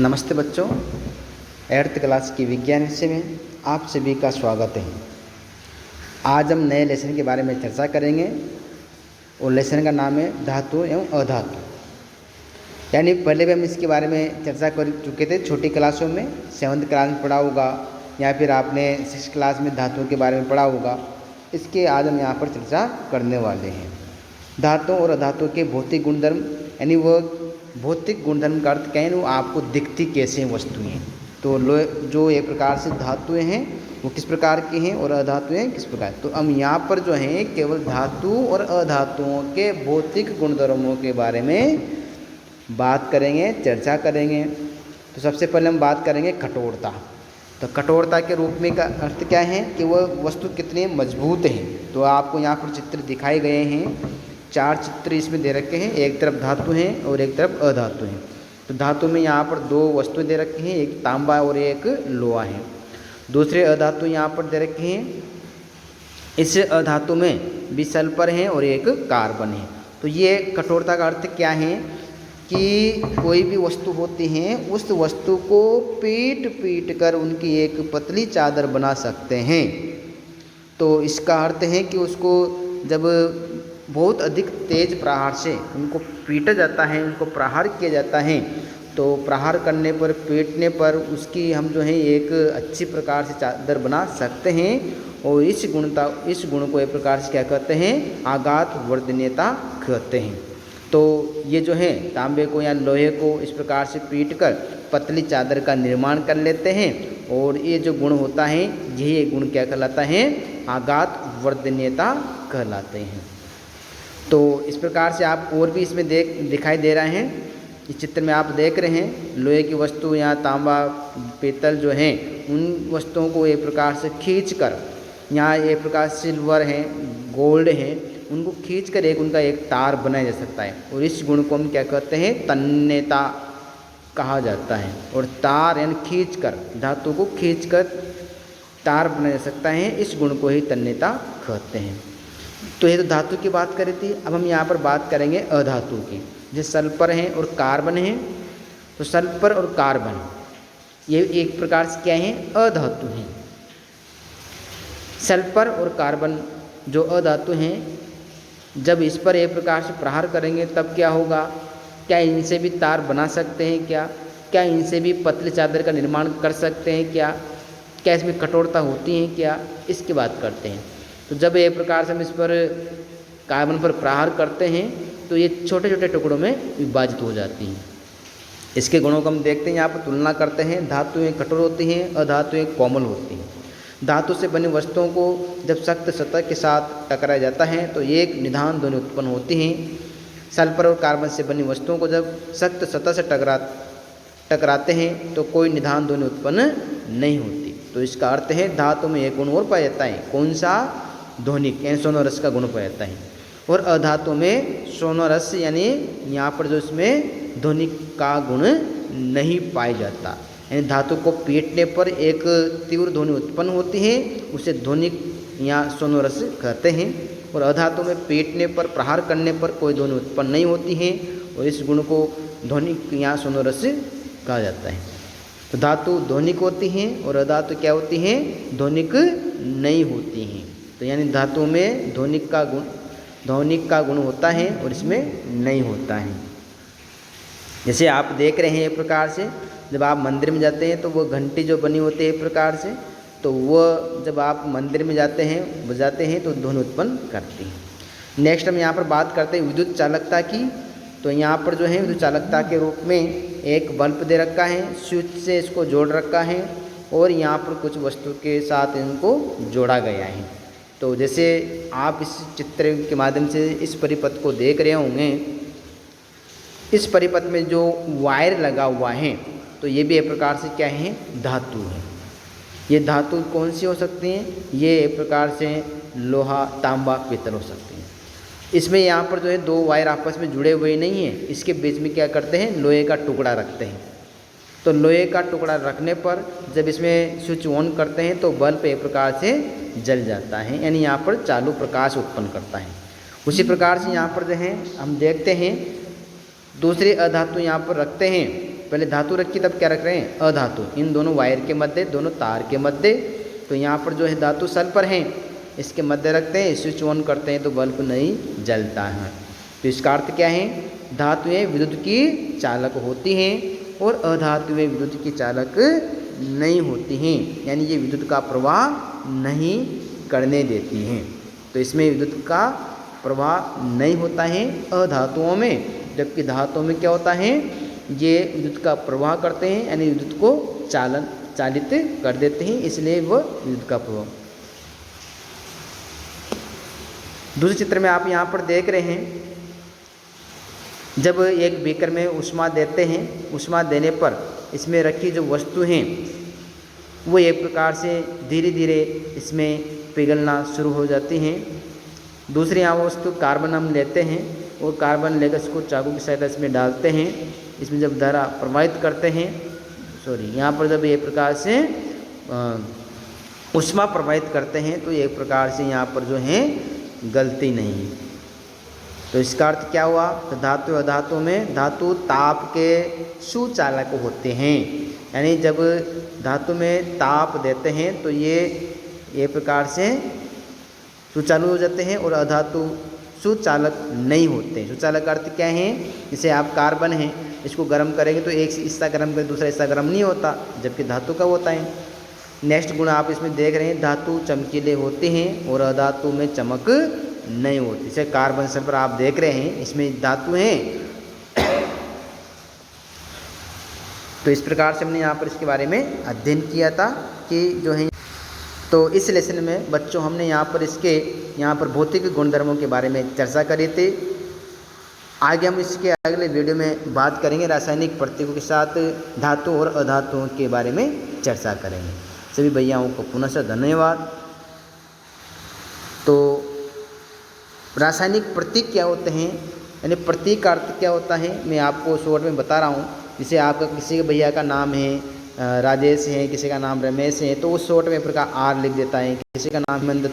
नमस्ते बच्चों, 8th class की विज्ञान विषय में आप सभी का स्वागत है। आज हम नए लेसन के बारे में चर्चा करेंगे और लेसन का नाम है धातु एवं अधातु। यानी पहले भी हम इसके बारे में चर्चा कर चुके थे छोटी क्लासों में, 7th क्लास में पढ़ा होगा या फिर आपने 6th क्लास में धातुओं के बारे में पढ़ा होगा। इसके आज हम यहाँ पर चर्चा करने वाले हैं। धातुओं और अधातुओं के भौतिक गुणधर्म, यानी वह भौतिक गुणधर्म का अर्थ क्या है, वो आपको दिखती कैसे वस्तुएं। तो जो एक प्रकार से धातुएं हैं वो किस प्रकार की हैं और अधातुएं किस प्रकार। तो हम यहाँ पर जो हैं केवल धातु और अधातुओं के भौतिक गुणधर्मों के बारे में बात करेंगे, चर्चा करेंगे। तो सबसे पहले हम बात करेंगे कठोरता। तो कठोरता के रूप में का अर्थ क्या है कि वह वस्तु कितनी मजबूत है। तो आपको यहाँ पर चित्र दिखाए गए हैं, 4 चित्र इसमें दे रखे हैं। एक तरफ धातु हैं और एक तरफ अधातु हैं। तो धातु में यहाँ पर 2 वस्तुएं दे रखी हैं, एक तांबा और एक लोहा है। दूसरे अधातु यहाँ पर दे रखे हैं। इस अधातु में भी सल्फर है और एक कार्बन है। तो ये कठोरता का अर्थ क्या है कि कोई भी वस्तु होती है उस वस्तु को पीट कर उनकी एक पतली चादर बना सकते हैं। तो इसका अर्थ है कि उसको जब बहुत अधिक तेज प्रहार से उनको पीटा जाता है, उनको प्रहार किया जाता है, तो प्रहार करने पर, पीटने पर उसकी हम जो है एक अच्छी प्रकार से चादर बना सकते हैं। और इस गुण को एक प्रकार से क्या कहते हैं, आघात वर्धनीयता कहते हैं। तो ये जो है तांबे को या लोहे को इस प्रकार से पीट कर पतली चादर का निर्माण कर लेते हैं। और ये जो गुण होता है यही गुण क्या कहलाता है, आघात वर्धनीयता कहलाते हैं। तो इस प्रकार से आप और भी इसमें दिखाई दे रहे हैं। इस चित्र में आप देख रहे हैं लोहे की वस्तु या तांबा, पीतल जो है उन वस्तुओं को एक प्रकार से खींचकर, यहाँ एक प्रकार सिल्वर है, गोल्ड है, उनको खींचकर एक उनका एक तार बनाया जा सकता है। और इस गुण को हम क्या कहते हैं, तन्यता कहा जाता है। और तार यानी खींचकर, धातु को खींचकर तार बनाया जा सकता है, इस गुण को ही तन्यता कहते हैं। तो ये तो धातु की बात करी थी। अब हम यहाँ पर बात करेंगे अधातु की। जैसे सल्फर है और कार्बन है। तो सल्फर और कार्बन ये एक प्रकार से क्या है, अधातु हैं। सल्फर और कार्बन जो अधातु हैं, जब इस पर एक प्रकार से प्रहार करेंगे तब क्या होगा, क्या इनसे भी तार बना सकते हैं, क्या इनसे भी पतली चादर का निर्माण कर सकते हैं, क्या इसमें कठोरता होती है, क्या, इसकी बात करते हैं। तो जब एक प्रकार से हम इस पर कार्बन पर प्रहार करते हैं तो ये छोटे छोटे टुकड़ों में विभाजित हो जाती हैं। इसके गुणों को हम देखते हैं, यहाँ पर तुलना करते हैं। धातुएं कठोर होती हैं, अधातुएं कोमल होती हैं। धातु से बनी वस्तुओं को जब सख्त सतह के साथ टकराया जाता है तो एक निधान ध्वनि उत्पन्न होती हैं। सल्फर और कार्बन से बनी वस्तुओं को जब सख्त सतह से टकराते हैं तो कोई निधान ध्वनि उत्पन्न नहीं होती। तो इसका अर्थ है धातु में एक गुण और पाया जाता है, कौन सा, ध्वनिक यानी सोनोरस का गुण पाया जाता है। और अधातु में सोनोरस यानी यहाँ पर जो इसमें ध्वनिक का गुण नहीं पाया जाता। यानी धातु को पीटने पर एक तीव्र ध्वनि उत्पन्न होती है, उसे ध्वनिक या सोनोरस कहते हैं। और अधातु में पीटने पर, प्रहार करने पर कोई ध्वनि उत्पन्न नहीं होती है और इस गुण को ध्वनिक या सोनोरस कहा जाता है। तो धातु ध्वनिक होती हैं और अधातु क्या होती हैं, ध्वनिक नहीं होती हैं। तो यानी धातु में ध्वनिक का गुण होता है और इसमें नहीं होता है। जैसे आप देख रहे हैं एक प्रकार से जब आप मंदिर में जाते हैं तो वो घंटी जो बनी होती है एक प्रकार से, तो वह जब आप मंदिर में जाते हैं, बजाते हैं तो ध्वनि उत्पन्न करती है। नेक्स्ट हम यहाँ पर बात करते हैं विद्युत चालकता की। तो यहाँ पर जो है विद्युत चालकता के रूप में एक बल्ब दे रखा है, स्विच से इसको जोड़ रखा है और यहाँ पर कुछ वस्तु के साथ इनको जोड़ा गया है। तो जैसे आप इस चित्र के माध्यम से इस परिपथ को देख रहे होंगे, इस परिपथ में जो वायर लगा हुआ है तो ये भी एक प्रकार से क्या है, धातु है। ये धातु कौन सी हो सकती हैं, ये एक प्रकार से लोहा, तांबा, पीतल हो सकती हैं। इसमें यहाँ पर जो है 2 वायर आपस में जुड़े हुए नहीं हैं, इसके बीच में क्या करते हैं, लोहे का टुकड़ा रखते हैं। तो लोहे का टुकड़ा रखने पर जब इसमें स्विच ऑन करते हैं तो बल्ब एक प्रकार से जल जाता है, यानी यहाँ पर चालू प्रकाश उत्पन्न करता है। उसी प्रकार से यहाँ पर जो है हम देखते हैं दूसरे अधातु यहाँ पर रखते हैं पहले धातु रखी तब क्या रख रहे हैं, अधातु। इन दोनों वायर के मध्य, दोनों तार के मध्य, तो यहाँ पर जो है धातु सल्फर है, इसके मध्य रखते हैं, स्विच ऑन करते हैं तो बल्ब नहीं जलता है। तो इसका अर्थ क्या है, धातुएं विद्युत की चालक होती हैं और अधातुएं विद्युत की चालक नहीं होती हैं, यानी ये विद्युत का प्रवाह नहीं करने देती हैं। तो इसमें विद्युत का प्रवाह नहीं होता है अधातुओं में, जबकि धातुओं में क्या होता है, ये विद्युत का प्रवाह करते हैं, यानी विद्युत को चालित कर देते हैं, इसलिए वह विद्युत का प्रवाह। दूसरे चित्र में आप यहाँ पर देख रहे हैं, जब एक बीकर में ऊष्मा देते हैं, ऊष्मा देने पर इसमें रखी जो वस्तु हैं वो एक प्रकार से धीरे धीरे इसमें पिघलना शुरू हो जाती हैं। दूसरी यहाँ वस्तु कार्बन हम लेते हैं और कार्बन लेकर इसको चाकू की सहायता इसमें डालते हैं, इसमें जब धारा प्रवाहित करते हैं, यहाँ पर जब एक प्रकार से ऊष्मा प्रवाहित करते हैं तो एक प्रकार से यहाँ पर जो है गलती नहीं है। तो इसका अर्थ क्या हुआ, तो धातु अधातु में धातु ताप के सुचालक होते हैं, यानी जब धातु में ताप देते हैं तो ये एक प्रकार से सुचालू हो जाते हैं और अधातु सुचालक नहीं होते। सुचालक अर्थ क्या है, जैसे आप कार्बन है, इसको गर्म करेंगे तो एक हिस्सा गर्म करें दूसरा हिस्सा गर्म नहीं होता, जबकि धातु का होता है। नेक्स्ट गुण आप इसमें देख रहे हैं, धातु चमकीले होते हैं और अधातु में चमक नहीं होती। जैसे कार्बन सल्फर आप देख रहे हैं, इसमें धातु हैं। तो इस प्रकार से हमने यहाँ पर इसके बारे में अध्ययन किया था कि जो है, तो इस लेसन में बच्चों हमने यहाँ पर भौतिक गुणधर्मों के बारे में चर्चा करी थी। आगे हम इसके अगले वीडियो में बात करेंगे, रासायनिक प्रतीकों के साथ धातु और अधातुओं के बारे में चर्चा करेंगे। सभी भैयाओं को पुनः से धन्यवाद। तो रासायनिक प्रतीक क्या होते हैं, यानी प्रतीक का अर्थ क्या होता है, मैं आपको शॉर्ट में बता रहा हूँ। जैसे आपका किसी के भैया का नाम है राजेश है, किसी का नाम रमेश है, तो उस शॉर्ट में प्रकार आर लिख देता है। किसी का नाम हेमंत तो